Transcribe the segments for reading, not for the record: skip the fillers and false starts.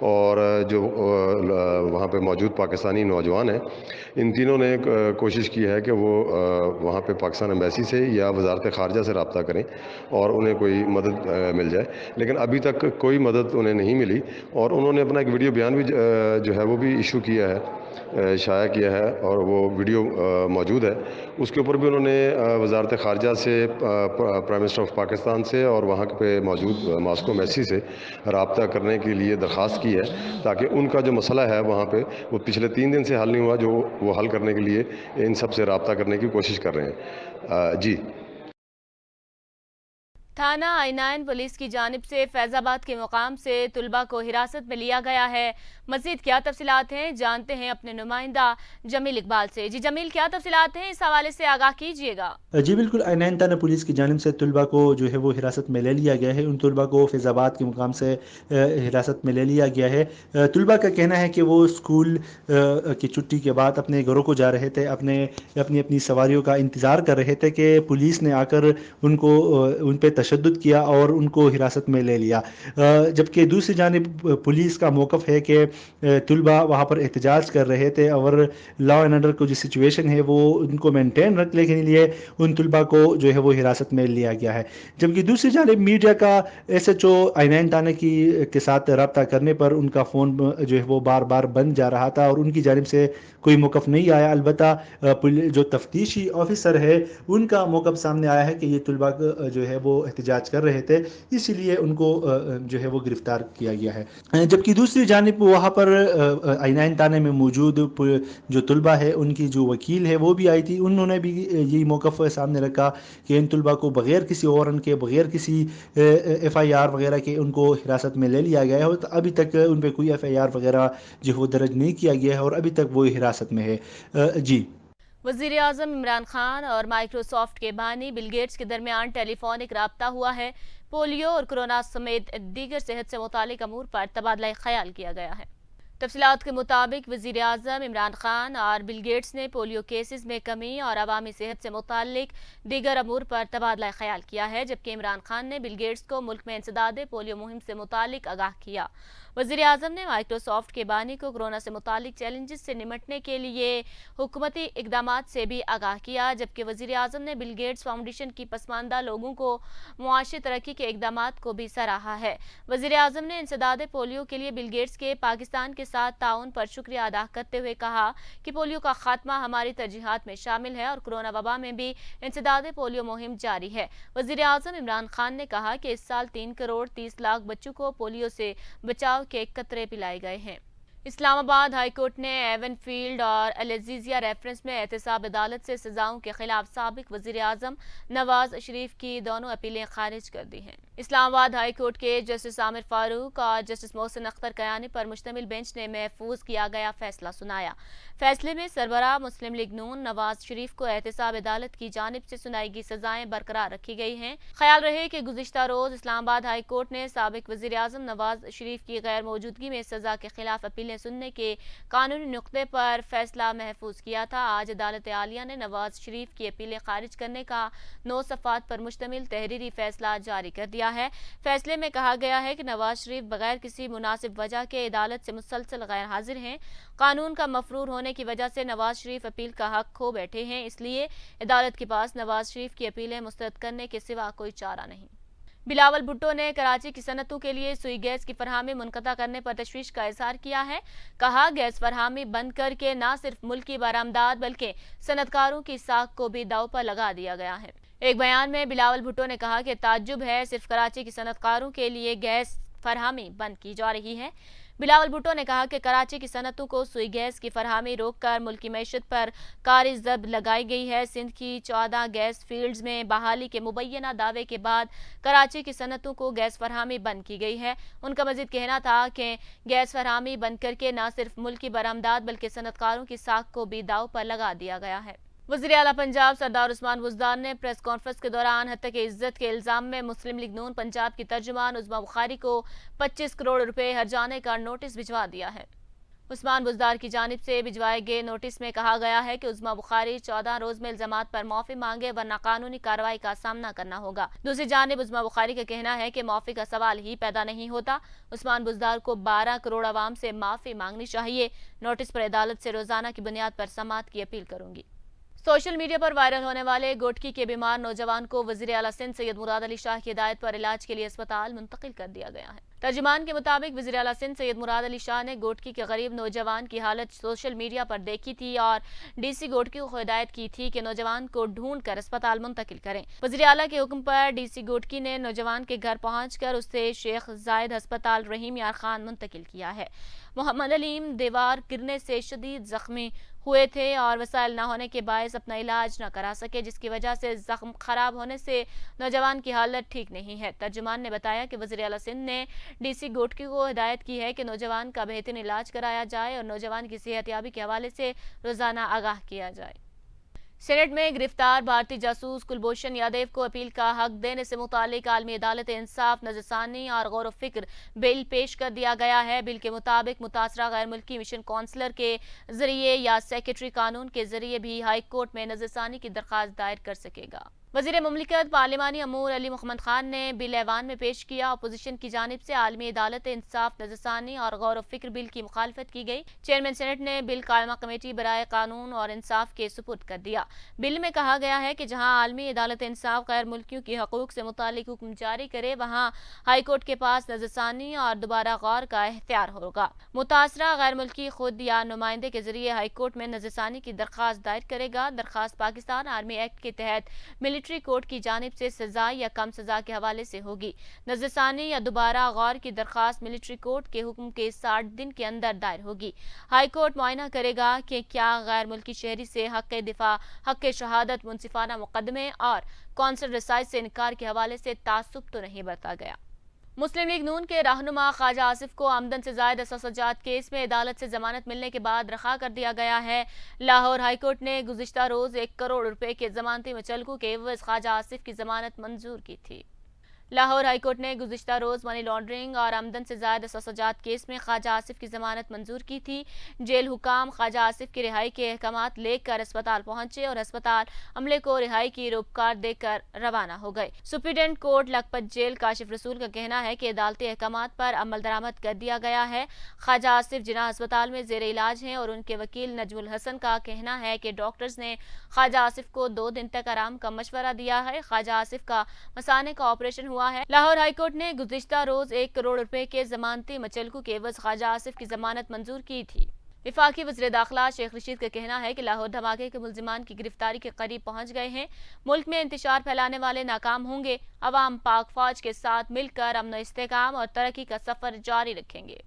اور جو وہاں پہ موجود پاکستانی نوجوان ہیں، ان تینوں نے کوشش کی ہے کہ وہ وہاں پہ پاکستان ایمبیسی سے یا وزارت خارجہ سے رابطہ کریں اور انہیں کوئی مدد مل جائے، لیکن ابھی تک کوئی مدد انہیں نہیں ملی۔ اور انہوں نے اپنا ایک ویڈیو بیان بھی جو ہے وہ بھی ایشو کیا ہے، شائع کیا ہے، اور وہ ویڈیو موجود ہے۔ اس کے اوپر بھی انہوں نے وزارت خارجہ سے، پرائم منسٹر آف پاکستان سے اور وہاں پہ موجود ماسکو ایمبیسی سے رابطہ کرنے کے لیے درخواست کی ہے، تاکہ ان کا جو مسئلہ ہے وہاں پہ وہ پچھلے 3 دن سے حل نہیں ہوا، جو وہ حل کرنے کے لیے ان سب سے رابطہ کرنے کی کوشش کر رہے ہیں۔ جی تھانہ آئی-9 پولیس کی جانب سے فیض آباد کے مقام سے طلبہ کو حراست میں لیا گیا ہے۔ مزید کیا تفصیلات ہیں جانتے ہیں اپنے نمائندہ جمیل اقبال سے۔ جی جمیل، کیا تفصیلات ہیں، اس حوالے سے آگاہ کیجیے گا۔ جی بالکل، آئی-9 تھانہ پولیس کی جانب سے طلبہ کو جو ہے وہ حراست میں لے لیا گیا ہے۔ ان طلبہ کو فیض آباد کے مقام سے حراست میں لے لیا گیا ہے۔ طلبہ کا کہنا ہے کہ وہ اسکول کی چھٹی کے بعد اپنے گھروں کو جا رہے تھے، اپنی سواریوں کا انتظار کر رہے تھے کہ پولیس نے آ کر ان پہ تشدد کیا اور ان کو حراست میں لے لیا۔ جبکہ دوسری جانب پولیس کا موقف ہے کہ طلبہ وہاں پر احتجاج کر رہے تھے اور لا اینڈ آرڈر کو جو سچویشن ہے وہ ان کو مینٹین رکھنے کے لیے ان طلبہ کو جو ہے وہ حراست میں لیا گیا ہے۔ جبکہ دوسری جانب میڈیا کا ایس ایچ او آئی-9 تھانے کے ساتھ رابطہ کرنے پر ان کا فون جو ہے وہ بار بار بند جا رہا تھا اور ان کی جانب سے کوئی موقف نہیں آیا۔ البتہ جو تفتیشی آفیسر ہے ان کا موقف سامنے آیا ہے کہ یہ طلبہ جو ہے وہ احتجاج کر رہے تھے، اسی لیے ان کو جو ہے وہ گرفتار کیا گیا ہے۔ جبکہ دوسری جانب وہاں پر آئی-9 تھانے میں موجود جو طلبہ ہے ان کی جو وکیل ہے وہ بھی آئی تھی، انہوں نے بھی یہی موقف سامنے رکھا کہ ان طلبہ کو بغیر کسی وارنٹ کے، بغیر کسی ایف آئی آر وغیرہ کے ان کو حراست میں لے لیا گیا ہے، اور ابھی تک ان پہ کوئی ایف آئی آر وغیرہ جو ہے وہ درج نہیں کیا گیا ہے اور ابھی تک وہ حراست میں ہے۔ جی وزیر اعظم عمران خان اور مائیکروسافٹ کے بانی بل گیٹس کے درمیان ٹیلی فونک رابطہ ہوا ہے۔ پولیو اور کورونا سمیت دیگر صحت سے متعلق امور پر تبادلہ خیال کیا گیا ہے۔ تفصیلات کے مطابق وزیر اعظم عمران خان اور بل گیٹس نے پولیو کیسز میں کمی اور عوامی صحت سے متعلق دیگر امور پر تبادلہ خیال کیا ہے، جبکہ عمران خان نے بل گیٹس کو ملک میں انسداد پولیو مہم سے متعلق آگاہ کیا۔ وزیر اعظم نے مائیکروسافٹ کے بانی کو کورونا سے متعلق چیلنجز سے نمٹنے کے لیے حکومتی اقدامات سے بھی آگاہ کیا، جبکہ وزیر اعظم نے بل گیٹس فاؤنڈیشن کی پسماندہ لوگوں کو معاشی ترقی کے اقدامات کو بھی سراہا ہے۔ وزیر اعظم نے انسداد پولیو کے لیے بل گیٹس کے پاکستان کے ساتھ تعاون پر شکریہ ادا کرتے ہوئے کہا کہ پولیو کا خاتمہ ہماری ترجیحات میں شامل ہے اور کورونا وبا میں بھی انسداد پولیو مہم جاری ہے۔ وزیر اعظم عمران خان نے کہا کہ اس سال 3 کروڑ 30 لاکھ بچوں کو پولیو سے بچاؤ کے قطرے پلائے گئے ہیں۔ اسلام آباد ہائی کورٹ نے ایون فیلڈ اور العزیزیہ ریفرنس میں احتساب عدالت سے سزاؤں کے خلاف سابق وزیر اعظم نواز شریف کی دونوں اپیلیں خارج کر دی ہیں۔ اسلام آباد ہائی کورٹ کے جسٹس عامر فاروق اور جسٹس محسن اختر کیانی پر مشتمل بینچ نے محفوظ کیا گیا فیصلہ سنایا۔ فیصلے میں سربراہ مسلم لیگ نون نواز شریف کو احتساب عدالت کی جانب سے سنائی گئی سزائیں برقرار رکھی گئی ہیں۔ خیال رہے کہ گزشتہ روز اسلام آباد ہائی کورٹ نے سابق وزیر اعظم نواز شریف کی غیر موجودگی میں سزا کے خلاف اپیلیں سننے کے قانونی نقطے پر فیصلہ محفوظ کیا تھا۔ آج عدالت عالیہ نے نواز شریف کی اپیلیں خارج کرنے کا 9 صفحات پر مشتمل تحریری فیصلہ جاری کر دیا ہے۔ فیصلے میں کہا گیا ہے کہ نواز شریف بغیر کسی مناسب وجہ کے عدالت سے مسلسل غیر حاضر ہیں۔ قانون کا مفرور ہونے کی وجہ سے نواز شریف اپیل کا حق کھو بیٹھے ہیں، اس لیے عدالت کے پاس نواز شریف کی اپیلیں مسترد کرنے کے سوا کوئی چارہ نہیں۔ بلاول بھٹو نے کراچی کی صنعتوں کے لیے سوئی گیس کی فراہمی منقطع کرنے پر تشویش کا اظہار کیا ہے۔ کہا گیس فراہمی بند کر کے نہ صرف ملکی برآمدات بلکہ صنعتکاروں کی ساکھ کو بھی داؤ پر لگا دیا گیا ہے۔ ایک بیان میں بلاول بھٹو نے کہا کہ تعجب ہے، صرف کراچی کی صنعتکاروں کے لیے گیس فراہمی بند کی جا رہی ہے۔ بلاول بھٹو نے کہا کہ کراچی کی صنعتوں کو سوئی گیس کی فراہمی روک کر ملکی معیشت پر کاری ضرب لگائی گئی ہے۔ سندھ کی 14 گیس فیلڈز میں بحالی کے مبینہ دعوے کے بعد کراچی کی صنعتوں کو گیس فراہمی بند کی گئی ہے۔ ان کا مزید کہنا تھا کہ گیس فراہمی بند کر کے نہ صرف ملکی برآمدات بلکہ صنعتکاروں کی ساکھ کو بھی داؤ پر لگا دیا گیا ہے۔ وزیر اعلیٰ پنجاب سردار عثمان بزدار نے پریس کانفرنس کے دوران ہتک عزت کے الزام میں مسلم لیگ نون پنجاب کی ترجمان عظمیٰ بخاری کو 25 کروڑ روپے ہرجانے کا نوٹس بھجوا دیا ہے۔ عثمان بزدار کی جانب سے بھجوائے گئے نوٹس میں کہا گیا ہے کہ عظمی بخاری 14 روز میں الزامات پر معافی مانگے ورنہ قانونی کارروائی کا سامنا کرنا ہوگا۔ دوسری جانب عظمی بخاری کا کہنا ہے کہ معافی کا سوال ہی پیدا نہیں ہوتا۔ عثمان بزدار کو 12 کروڑ عوام سے معافی مانگنی چاہیے۔ نوٹس پر عدالت سے روزانہ کی بنیاد پر سماعت کی اپیل کروں گی۔ سوشل میڈیا پر وائرل ہونے والے گوٹکی کے بیمار نوجوان کو وزیر اعلیٰ سندھ سید مراد علی شاہ کی ہدایت پر علاج کے لیے اسپتال منتقل کر دیا گیا ہے۔ ترجمان کے مطابق وزیر اعلیٰ سندھ سید مراد علی شاہ نے گوٹکی کے غریب نوجوان کی حالت سوشل میڈیا پر دیکھی تھی اور ڈی سی گوٹکی کو ہدایت کی تھی کہ نوجوان کو ڈھونڈ کر اسپتال منتقل کریں۔ وزیر اعلیٰ کے حکم پر ڈی سی گوٹکی نے نوجوان کے گھر پہنچ کر اسے شیخ زاید ہسپتال رحیم یار خان منتقل کیا ہے۔ محمد علیم دیوار گرنے سے شدید زخمی ہوئے تھے اور وسائل نہ ہونے کے باعث اپنا علاج نہ کرا سکے، جس کی وجہ سے زخم خراب ہونے سے نوجوان کی حالت ٹھیک نہیں ہے۔ ترجمان نے بتایا کہ وزیر اعلیٰ سندھ نے ڈی سی گوٹکی کو ہدایت کی ہے کہ نوجوان کا بہترین علاج کرایا جائے اور نوجوان کی صحت یابی کے حوالے سے روزانہ آگاہ کیا جائے۔ سینٹ میں گرفتار بھارتی جاسوس کلبھوشن یادیو کو اپیل کا حق دینے سے متعلق عالمی عدالت انصاف نظرثانی اور غور و فکر بل پیش کر دیا گیا ہے۔ بل کے مطابق متاثرہ غیر ملکی مشن کونسلر کے ذریعے یا سیکریٹری قانون کے ذریعے بھی ہائی کورٹ میں نظرثانی کی درخواست دائر کر سکے گا۔ وزیر مملکت پارلیمانی امور علی محمد خان نے بل ایوان میں پیش کیا۔ اپوزیشن کی جانب سے عالمی عدالت انصاف نظرثانی اور غور و فکر بل کی مخالفت کی گئی۔ چیئرمین سینٹ نے بل قائمہ کمیٹی برائے قانون اور انصاف کے سپرد کر دیا۔ بل میں کہا گیا ہے کہ جہاں عالمی عدالت انصاف غیر ملکیوں کی حقوق سے متعلق حکم جاری کرے وہاں ہائی کورٹ کے پاس نظرثانی اور دوبارہ غور کا اختیار ہوگا۔ متاثرہ غیر ملکی خود یا نمائندے کے ذریعے ہائی کورٹ میں نظرثانی کی درخواست دائر کرے گا۔ درخواست پاکستان آرمی ایکٹ کے تحت ملٹری کورٹ کی جانب سے سزا یا کم سزا کے حوالے سے ہوگی۔ نظرثانی یا دوبارہ غور کی درخواست ملٹری کورٹ کے حکم کے 60 دن کے اندر دائر ہوگی۔ ہائی کورٹ معائنہ کرے گا کہ کیا غیر ملکی شہری سے حق دفاع، حق شہادت، منصفانہ مقدمے اور کونسل رسائی سے انکار کے حوالے سے تعصب تو نہیں برتا گیا۔ مسلم لیگ نون کے رہنما خواجہ آصف کو آمدن سے زائد اثاثہ جات کیس میں عدالت سے ضمانت ملنے کے بعد رہا کر دیا گیا ہے۔ لاہور ہائی کورٹ نے گزشتہ روز 1 کروڑ روپے کے ضمانتی مچلکوں کے عوض خواجہ آصف کی ضمانت منظور کی تھی۔ لاہور ہائی کورٹ نے گزشتہ روز منی لانڈرنگ اور آمدن سے زائد اثاثہ جات کیس میں خواجہ آصف کی ضمانت منظور کی تھی۔ جیل حکام خواجہ آصف کی رہائی کے احکامات لے کر اسپتال پہنچے اور اسپتال عملے کو رہائی کی روپکار دے کر روانہ ہو گئے۔ Superintendent court Lakhpat jail Kashif Rasool کا کہنا ہے کہ عدالتی احکامات پر عمل درآمد کر دیا گیا ہے۔ خواجہ آصف جناح اسپتال میں زیر علاج ہیں اور ان کے وکیل نجم الحسن کا کہنا ہے کہ ڈاکٹرز نے خواجہ آصف کو 2 دن تک آرام کا مشورہ دیا ہے۔ خواجہ آصف کا مثانے کا آپریشن ہوا ہے۔ لاہور ہائی کورٹ نے گزشتہ روز 1 کروڑ روپے کے ضمانتی مچلکوں کے عوض خواجہ آصف کی ضمانت منظور کی تھی۔ وفاقی وزیر داخلہ شیخ رشید کا کہنا ہے کہ لاہور دھماکے کے ملزمان کی گرفتاری کے قریب پہنچ گئے ہیں۔ ملک میں انتشار پھیلانے والے ناکام ہوں گے۔ عوام پاک فوج کے ساتھ مل کر امن و استحکام اور ترقی کا سفر جاری رکھیں گے۔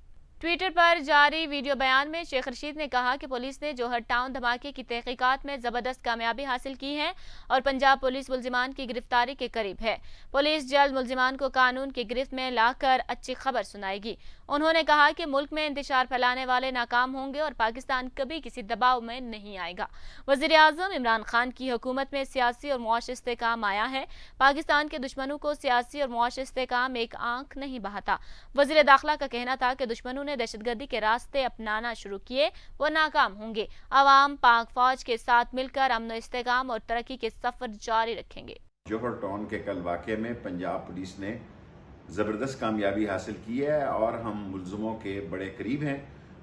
ٹویٹر پر جاری ویڈیو بیان میں شیخ رشید نے کہا کہ پولیس نے جوہر ٹاؤن دھماکے کی تحقیقات میں زبردست کامیابی حاصل کی ہے اور پنجاب پولیس ملزمان کی گرفتاری کے قریب ہے۔ پولیس جلد ملزمان کو قانون کی گرفت میں لا کر اچھی خبر سنائے گی۔ انہوں نے کہا کہ ملک میں انتشار پھیلانے والے ناکام ہوں گے اور پاکستان کبھی کسی دباؤ میں نہیں آئے گا۔ وزیر اعظم عمران خان کی حکومت میں سیاسی اور معاشی استحکام آیا ہے۔ پاکستان کے دشمنوں کو سیاسی اور معاشی استحکام ایک آنکھ نہیں بہاتا۔ وزیر داخلہ کا کہنا تھا کہ دشمنوں نے دہشت گردی کے راستے اپنانا شروع کیے، وہ ناکام ہوں گے۔ عوام پاک فوج کے ساتھ مل کر امن و استحکام اور ترقی کے سفر جاری رکھیں گے۔ جوہر ٹاؤن کے کل واقعے میں پنجاب پولیس نے زبردست کامیابی حاصل کی ہے اور ہم ملزموں کے بڑے قریب ہیں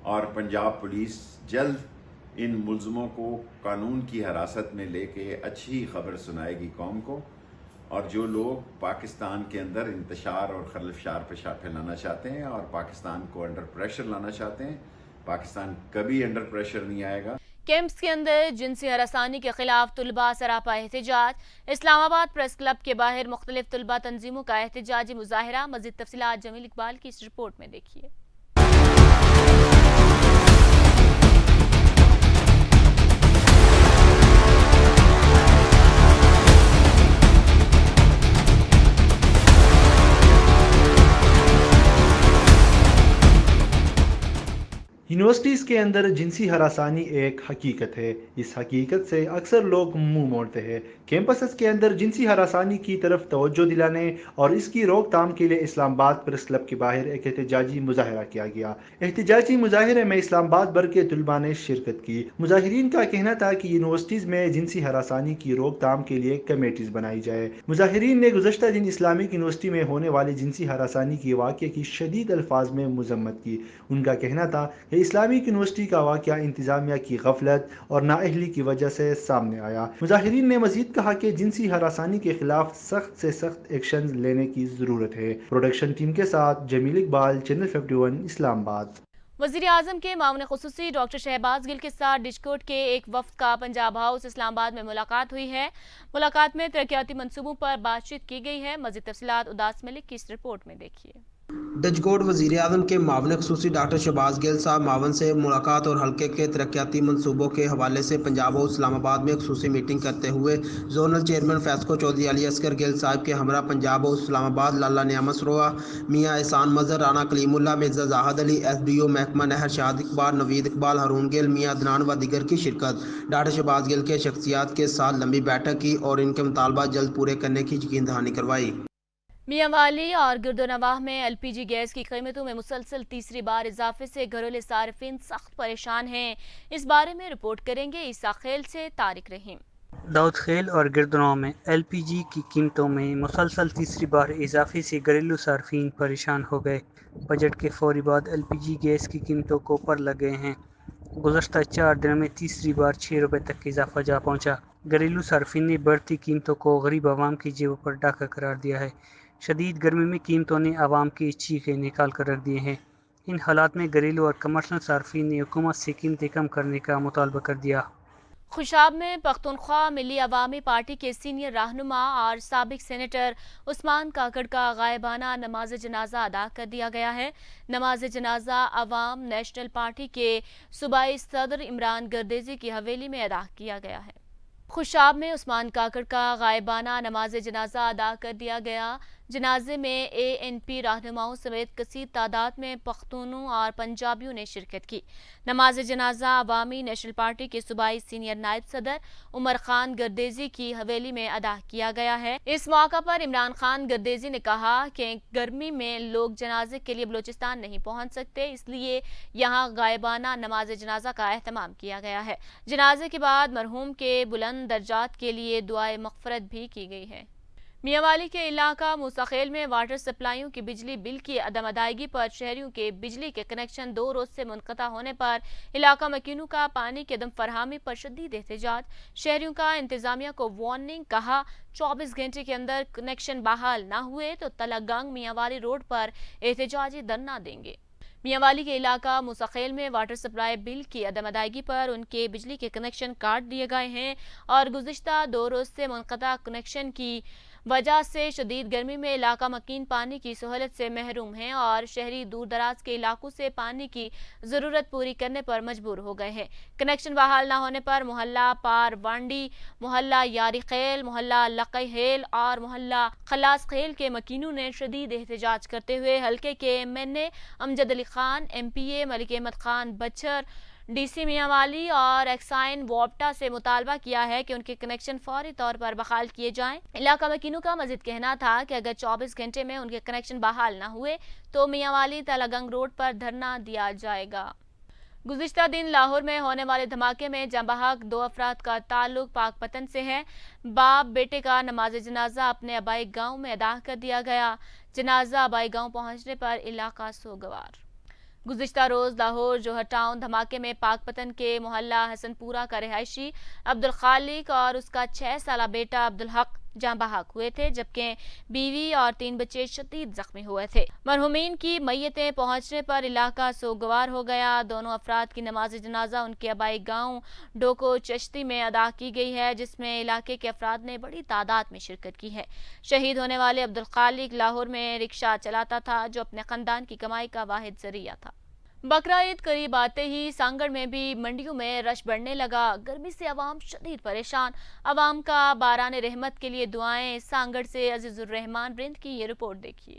اور پنجاب پولیس جلد ان ملزموں کو قانون کی حراست میں لے کے اچھی خبر سنائے گی قوم کو، اور جو لوگ پاکستان کے اندر انتشار اور خلفشار پھیلانا چاہتے ہیں اور پاکستان کو انڈر پریشر لانا چاہتے ہیں، پاکستان کبھی انڈر پریشر نہیں آئے گا۔ کیمپس کے اندر جنسی ہراسانی کے خلاف طلباء سراپا احتجاج۔ اسلام آباد پریس کلب کے باہر مختلف طلباء تنظیموں کا احتجاجی مظاہرہ۔ مزید تفصیلات جمیل اقبال کی اس رپورٹ میں دیکھیے۔ یونیورسٹیز کے اندر جنسی ہراسانی ایک حقیقت ہے، اس حقیقت سے اکثر لوگ منہ موڑتے ہیں۔ کیمپسز کے اندر جنسی ہراسانی کی طرف توجہ دلانے اور اس کی روک تھام کے لیے اسلام آباد پریس کلب کے باہر ایک احتجاجی مظاہرہ کیا گیا۔ احتجاجی مظاہرے میں اسلام آباد بھر کے طلباء نے شرکت کی۔ مظاہرین کا کہنا تھا کہ یونیورسٹیز میں جنسی ہراسانی کی روک تھام کے لیے کمیٹیز بنائی جائے۔ مظاہرین نے گزشتہ دن اسلامک یونیورسٹی میں ہونے والے جنسی ہراسانی کے واقعے کی شدید الفاظ میں مذمت کی۔ ان کا کہنا تھا کہ اسلامک یونیورسٹی کا واقعہ انتظامیہ کی غفلت اور نااہلی کی وجہ سے سامنے آیا۔ مظاہرین نے مزید کہا کہ جنسی ہراسانی کے خلاف سخت سے سخت ایکشن لینے کی ضرورت ہے۔ پروڈکشن ٹیم کے ساتھ جمیل اقبال، چینل 51 اسلام آباد۔ وزیر اعظم کے معاون خصوصی ڈاکٹر شہباز گل کے ساتھ ڈشکوٹ کے ایک وفد کا پنجاب ہاؤس اسلام آباد میں ملاقات ہوئی ہے۔ ملاقات میں ترقیاتی منصوبوں پر بات چیت کی گئی ہے۔ مزید تفصیلات اداس ملک کی اس رپورٹ میں دیکھیے۔ ڈچکوٹ وزیر اعظم کے معاون خصوصی ڈاکٹر شہباز گل صاحب معاون سے ملاقات اور حلقے کے ترقیاتی منصوبوں کے حوالے سے پنجاب ہاؤس اسلام آباد میں خصوصی میٹنگ کرتے ہوئے زونل چیئرمین فیسکو چودھری علی اصغر گل صاحب کے ہمراہ پنجاب ہاؤس اسلام آباد لالا نعمت سروہ، میاں احسان مظہر، رانا کلیم اللہ، مرزا زاہد علی، ایس ڈی او محکمہ نہر شاد اقبال، نوید اقبال، ہارون گل، میاں عدنان و دیگر کی شرکت۔ ڈاکٹر شہباز گل کے شخصیات کے ساتھ لمبی بیٹھک کی اور ان کے مطالبات جلد پورے کرنے کی یقین دہانی کروائی۔ میاں والی اور گرد و نواح میں ایل پی جی گیس کی قیمتوں میں مسلسل تیسری بار اضافے سے گھریلو صارفین سخت پریشان ہیں۔ اس بارے میں رپورٹ کریں گے عیسیٰ خیل سے طارق رحیم۔ داؤد خیل اور گردنواہ میں ایل پی جی کی قیمتوں میں مسلسل تیسری بار اضافے سے گھریلو صارفین پریشان ہو گئے۔ بجٹ کے فوری بعد ایل پی جی گیس کی قیمتوں کو پر لگ گئے ہیں۔ گزشتہ 4 دنوں میں تیسری بار 6 روپے تک کا اضافہ جا پہنچا۔ گھریلو صارفین نے بڑھتی قیمتوں کو غریب عوام کی جیبوں پر ڈاکہ قرار دیا ہے۔ شدید گرمی میں قیمتوں نے عوام کی چیخیں نکال کر رکھ دیے ہیں۔ ان حالات میں گھریلو اور کمرشل صارفین نے حکومت سے قیمتیں کم کرنے کا مطالبہ کر دیا۔ خوشاب میں پختونخوا ملی عوامی پارٹی کے سینئر رہنما اور سابق سینیٹر عثمان کاکڑ کا غائبانہ نماز جنازہ ادا کر دیا گیا ہے۔ نماز جنازہ عوام نیشنل پارٹی کے صوبائی صدر عمران گردیزی کی حویلی میں ادا کیا گیا ہے۔ خوشاب میں عثمان کاکڑ کا غائبانہ نماز جنازہ ادا کر دیا گیا۔ جنازے میں اے این پی رہنماؤں سمیت کثیر تعداد میں پختونوں اور پنجابیوں نے شرکت کی۔ نماز جنازہ عوامی نیشنل پارٹی کے صوبائی سینئر نائب صدر عمر خان گردیزی کی حویلی میں ادا کیا گیا ہے۔ اس موقع پر عمران خان گردیزی نے کہا کہ گرمی میں لوگ جنازے کے لیے بلوچستان نہیں پہنچ سکتے، اس لیے یہاں غائبانہ نماز جنازہ کا اہتمام کیا گیا ہے۔ جنازے کے بعد مرحوم کے بلند درجات کے لیے دعائے مغفرت بھی کی گئی ہے۔ میاں والی کے علاقہ موسیٰ خیل میں واٹر سپلائیوں کی بجلی بل کی عدم ادائیگی پر شہریوں کے بجلی کے کنیکشن 2 روز سے منقطع ہونے پر علاقہ مکینوں کا پانی کی عدم فراہمی پر شدید احتجاج۔ شہریوں کا انتظامیہ کو وارننگ، کہا 24 گھنٹے کے اندر کنیکشن بحال نہ ہوئے تو تلہ گنگ میاں والی روڈ پر احتجاجی دھرنا دیں گے۔ میاں والی کے علاقہ موسیٰ خیل میں واٹر سپلائی بل کی عدم ادائیگی پر ان کے بجلی کے کنیکشن کاٹ دیے گئے ہیں اور گزشتہ 2 روز سے منقطع کنیکشن کی وجہ سے شدید گرمی میں علاقہ مکین پانی کی سہولت سے محروم ہیں اور شہری دور دراز کے علاقوں سے پانی کی ضرورت پوری کرنے پر مجبور ہو گئے ہیں۔ کنیکشن بحال نہ ہونے پر محلہ پار وانڈی، محلہ یاری خیل، محلہ لقی خیل اور محلہ خلاص خیل کے مکینوں نے شدید احتجاج کرتے ہوئے حلقے کے M N A Amjad Ali Khan, M P A Malik Ahmad Khan Bachar, D C Mianwali اور ایکسائن وابٹا سے مطالبہ کیا ہے کہ ان کے کنیکشن فوری طور پر بحال کیے جائیں۔ علاقہ مکینوں کا مزید کہنا تھا کہ اگر 24 گھنٹے میں ان کے کنیکشن بحال نہ ہوئے تو میاں والی تلہ گنگ روڈ پر دھرنا دیا جائے گا۔ گزشتہ دن لاہور میں ہونے والے دھماکے میں جاں بحق 2 افراد کا تعلق پاک پتن سے ہے۔ باپ بیٹے کا نماز جنازہ اپنے آبائی گاؤں میں ادا کر دیا گیا۔ جنازہ آبائی گاؤں پہنچنے پر علاقہ سوگوار۔ گزشتہ روز لاہور جوہر ٹاؤن دھماکے میں پاک پتن کے محلہ حسن پورہ کا رہائشی عبدالخالق اور اس کا 6 سالہ بیٹا عبدالحق جاں بحق ہوئے تھے، جبکہ بیوی اور 3 بچے شدید زخمی ہوئے تھے۔ مرحومین کی میتیں پہنچنے پر علاقہ سوگوار ہو گیا۔ دونوں افراد کی نماز جنازہ ان کے آبائی گاؤں ڈوکو چشتی میں ادا کی گئی ہے، جس میں علاقے کے افراد نے بڑی تعداد میں شرکت کی ہے۔ شہید ہونے والے عبدالخالق لاہور میں رکشہ چلاتا تھا، جو اپنے خاندان کی کمائی کا واحد ذریعہ تھا۔ بقرعید قریب آتے ہی سانگڑ میں بھی منڈیوں میں رش بڑھنے لگا۔ گرمی سے عوام شدید پریشان۔ عوام کا باران رحمت کے لیے دعائیں۔ سانگڑ سے عزیز الرحمان رند کی یہ رپورٹ دیکھیے۔